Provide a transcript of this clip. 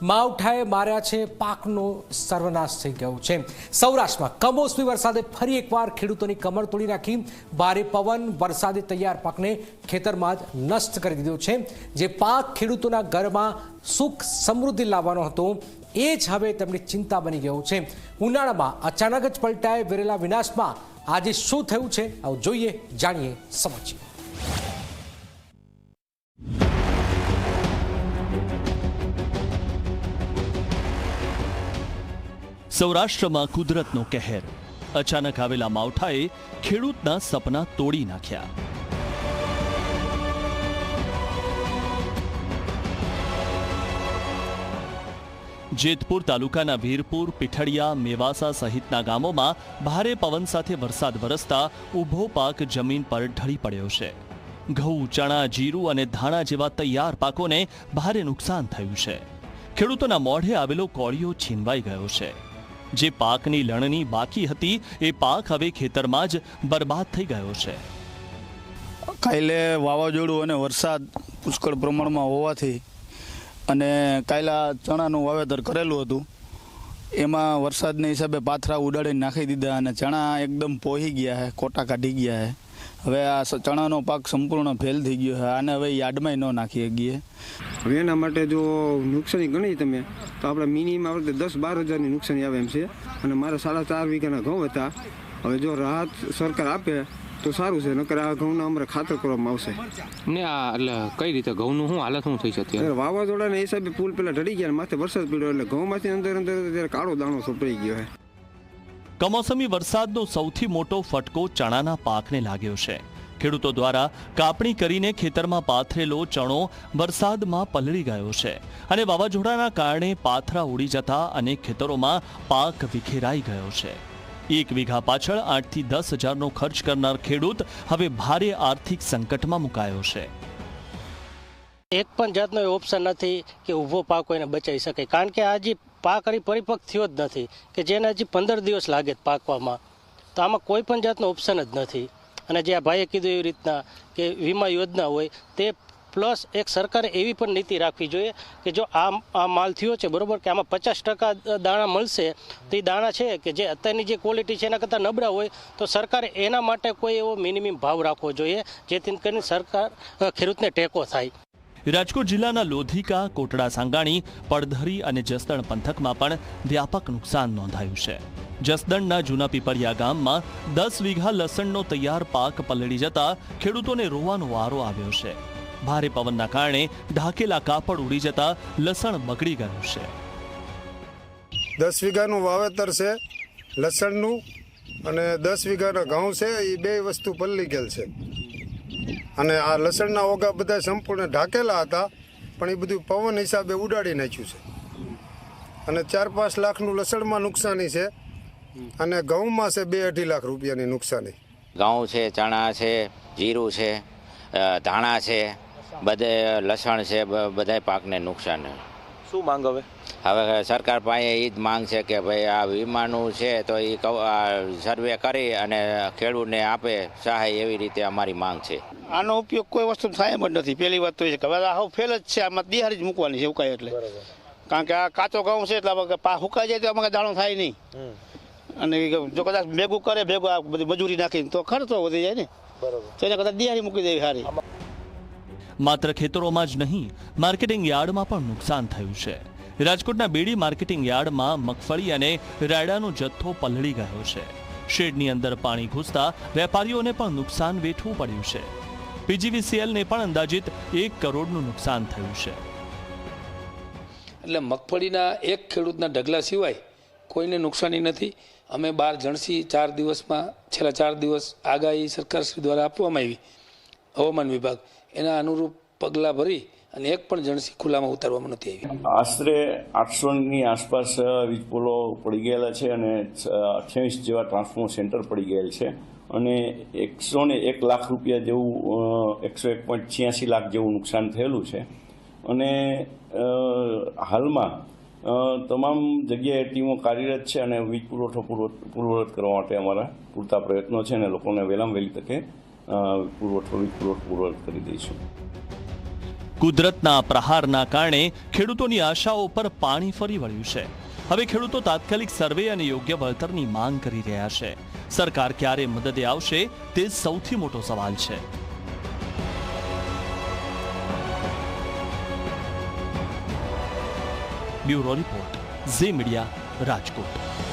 માવઠાએ માર્યા છે, પાકનો સર્વનાશ થઈ ગયો છે। સૌરાષ્ટ્રમાં કમોસમી વરસાદે ફરી એકવાર ખેડૂતોની કમર તોડી નાખી। ભારે પવન વરસાદે તૈયાર પાકને ખેતરમાં જ નષ્ટ કરી દીધો છે। જે પાક ખેડૂતોના ઘરમાં સુખ સમૃદ્ધિ લાવવાનો હતો એ જ હવે તેમની ચિંતા બની ગયો છે। ઉનાળામાં અચાનક જ પલટાએ વેરેલા વિનાશમાં આજે શું થયું છે, આવો જોઈએ, જાણીએ, સમજીએ। સૌરાષ્ટ્રમાં કુદરતનો કહેર। અચાનક આવેલા માવઠાએ ખેડૂતના સપના તોડી નાખ્યા। જેતપુર તાલુકાના વીરપુર, પીઠડિયા, મેવાસા સહિતના ગામોમાં ભારે પવન સાથે વરસાદ વરસતા ઊભો પાક જમીન પર ઢળી પડ્યો છે। ઘઉં, ચણા, જીરું અને ધાણા જેવા તૈયાર પાકોને ભારે નુકસાન થયું છે। ખેડૂતોના મોઢે આવેલો કોળિયો છીનવાઈ ગયો છે। જે પાકની લણણી બાકી હતી એ પાક હવે ખેતરમાં જ બરબાદ થઈ ગયો છે। કાલે વાવાઝોડું અને વરસાદ પુષ્કળ પ્રમાણમાં હોવાથી અને કાયલા ચણાનું વાવેતર કરેલું હતું, એમાં વરસાદના હિસાબે પાથરા ઉડાડીને નાખી દીધા અને ચણા એકદમ પોહી ગયા છે, કોટા કાઢી ગયા છે। હવે આ ચણાનો પાક સંપૂર્ણ ફેલ થઈ ગયો છે, આને હવે યાર્ડમાં ન નાખી શકીએ। હવે એના માટે જો નુકસાની ગણી તમે તો આપણે મિનિમમ આપણે 10-12 હજારની નુકસાની આવે એમ છે। અને મારા 4.5 વીઘાના ઘઉં હતા। હવે જો રાહત સરકાર આપે તો સારું છે, નકર આ ઘઉંના અમારે ખાતર કરવામાં આવશે ને। આ એટલે કઈ રીતે ઘઉંનું શું હાલત શું થઈ શકે? વાવાઝોડાના હિસાબે પુલ પેલા ઢળી ગયા, માથે વરસાદ પડ્યો એટલે ઘઉંમાંથી અંદર ત્યારે કાળો દાણો સપડાઈ ગયો છે। કમોસમી વરસાદનો સૌથી મોટો ફટકો ચણાના પાકને લાગ્યો છે। ખેડૂતો દ્વારા કાપણી કરીને ખેતરમાં પાથરેલો ચણો વરસાદમાં પલળી ગયો છે અને વાવાઝોડાના કારણે પાથરા ઉડી જતા અનેક ખેતરોમાં પાક વિખેરાઈ ગયો છે। 1 વીઘા પાછળ 8 થી 10 હજારનો ખર્ચ કરનાર ખેડૂત હવે ભારે આર્થિક સંકટમાં મુકાયો છે। એક પણ જાતનો ઓપ્શન નથી કે ઊભો પાક કોઈને બચાવી શકે, કારણ કે આ જે પાક હજી પરિપક્વ થયો જ નથી કે જેને હજી 15 દિવસ લાગે પાકવામાં, તો આમાં કોઈ પણ જાતનો ઓપ્શન જ નથી। અને જે આ ભાઈએ કીધું એવી રીતના કે વીમા યોજના હોય તે પ્લસ એક સરકારે એવી પણ નીતિ રાખવી જોઈએ કે જો આ માલ થયો છે બરોબર, કે આમાં 50% દાણા મળશે તો એ દાણા છે કે જે અત્યારની જે ક્વોલિટી છે એના કરતાં નબળા હોય તો સરકારે એના માટે કોઈ એવો મિનિમમ ભાવ રાખવો જોઈએ જેથી કરીને સરકાર ખેડૂતને ટેકો થાય। રાજકોટ જિલ્લાના લોધિકા, કોટડા સાંગાણી, પડધરી અને જસદણ પંથકમાં પણ વ્યાપક નુકસાન નોંધાયું છે। જસદણના જૂના પીપળિયા ગામમાં 10 વીઘા લસણનો તૈયાર પાક પલળી જતા ખેડૂતોને રોવાનો વારો આવ્યો છે। ભારે પવનના કારણે ઢાકેલા કાપડ ઉડી જતા લસણ બગડી ગયું છે। 10 વીઘાનું વાવેતર છે લસણનું અને 10 વીઘાના ઘઉં છે, એ બે વસ્તુ પલળી ગયેલ છે। અને આ લસણના ઓગા બધા સંપૂર્ણ ઢાકેલા હતા, પણ એ બધું પવન હિસાબે ઉડાડી નાખ્યું છે। અને 4-5 લાખનું લસણમાં નુકસાની છે અને ઘઉંમાં છે 2-2.5 લાખ રૂપિયાની નુકસાની। ઘઉં છે, ચણા છે, જીરું છે, ધાણા છે, બધે લસણ છે, બધા પાકને નુકસાન। શું માંગ હવે? હવે સરકાર પાસે એ જ માંગ છે કે ભાઈ આ વીમાનું છે તો એ સર્વે કરી અને ખેડૂતને આપે સહાય, એવી રીતે અમારી માંગ છે। આનો ઉપયોગ કોઈ વસ્તુ થાય એમ જ નથી। પહેલી વાત તો એ છે કે હવે આ ફેલ જ છે, આમાં દિહારી જ મૂકવાની છે ઉકાય એટલે, કારણ કે આ કાચો ઘઉં છે એટલે હુકાઈ જાય તો અમારે દાણો થાય નહીં। અને જો કદાચ ભેગું કરે ભેગું આ બધી મજૂરી નાખીને તો ખર્ચો વધી જાય ને, તો એને કદાચ દિહારી મૂકી દેવી સારી। માત્ર ખેતરોમાં જ નહીં, માર્કેટિંગ યાર્ડમાં પણ નુકસાન થયું છે। રાજકોટના બેડી માર્કેટિંગ યાર્ડમાં મગફળી અને રાયડાનો જથ્થો પલળી ગયો છે। શેડની અંદર પાણી ઘૂસતા વેપારીઓને પણ નુકસાન વેઠવું પડ્યું છે। પીજીવીસીએલને પણ અંદાજિત 1 કરોડનું નુકસાન થયું છે। એટલે મગફળીના એક ખેડૂતના ઢગલા સિવાય કોઈને નુકસાની નથી। અમે 12 જણસી 4 દિવસમાં છેલ્લા 4 દિવસ આગાહી સરકારશ્રી દ્વારા આપવામાં આવી, હવામાન વિભાગ એના અનુરૂપ પગલાં ભરી અને એક પણ જણસી ખુલ્લામાં ઉતારવામાં નથી આવી। આશરે 800ની આસપાસ વીજ પોલો પડી ગયેલા છે અને 28 જેવા ટ્રાન્સફોર્મર સેન્ટર પડી ગયેલ છે અને 101 લાખ રૂપિયા જેવું 101.86 લાખ જેવું નુકસાન થયેલું છે। અને હાલમાં તમામ જગ્યાએ ટીમો કાર્યરત છે અને વીજ પુરવઠો પૂર્વવત કરવા માટે અમારા પૂરતા પ્રયત્નો છે અને લોકોને વહેલામાં વહેલી તકે વીજ પુરવઠો પૂર્વવત કરી દઈશું। કુદરતના પ્રહારના કારણે ખેડૂતોની આશાઓ પર પાણી ફરી વળ્યું છે. હવે ખેડૂતો તાત્કાલિક સર્વે અને યોગ્ય વળતરની માંગ કરી રહ્યા છે. સરકાર ક્યારે મદદે આવશે તે સૌથી મોટો સવાલ છે. Bureau report, Zee media, Rajkot.